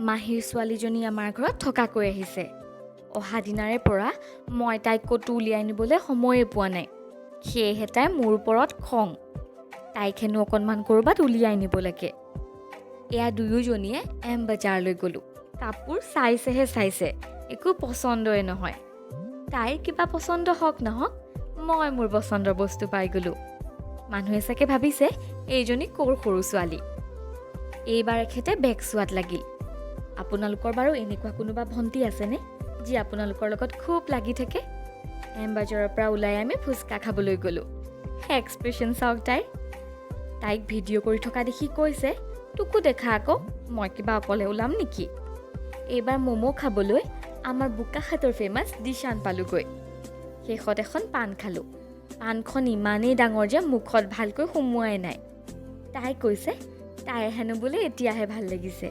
মাহীৰ ছোৱালীজনী আমাৰ ঘৰত থকাকৈ আহিছে। অহা দিনাৰে পৰা মই তাইক ক'তো উলিয়াই নিবলৈ সময়ে পোৱা নাই। সেয়েহে তাই মোৰ ওপৰত খং। তাইক হেনো অকণমান ক'ৰবাত উলিয়াই নিব লাগে। এয়া দুয়োজনীয়ে এম বজাৰলৈ গ'লোঁ। কাপোৰ চাইছে, একো পচন্দই নহয়। তাইৰ কিবা পচন্দ হওক নহওক, মই মোৰ পচন্দৰ বস্তু পাই গ'লোঁ। মানুহে চাগে ভাবিছে এইজনী ক'ৰ সৰু ছোৱালী। এইবাৰ এখেতে বেগ চোৱাত লাগিল। আপোনালোকৰ বাৰু এনেকুৱা কোনোবা ভণ্টি আছেনে যি আপোনালোকৰ লগত খুব লাগি থাকে? এম বাজাৰৰ পৰা ওলাই আমি ফুচকা খাবলৈ গ'লোঁ। এক্সপ্ৰেশ্যন চাওক তাইক ভিডিঅ' কৰি থকা দেখি কৈছে, তোকো দেখা আকৌ, মই কিবা অকলে ওলাম নেকি? এইবাৰ ম'ম' খাবলৈ আমাৰ বোকাখাটৰ ফেমাছ দিশান পালোগৈ। শেষত এখন পাণ খালোঁ। পাণখন ইমানেই ডাঙৰ যে মুখত ভালকৈ সোমোৱাই নাই। তাই কৈছে তাইৰ হেনো বোলে এতিয়াহে ভাল লাগিছে।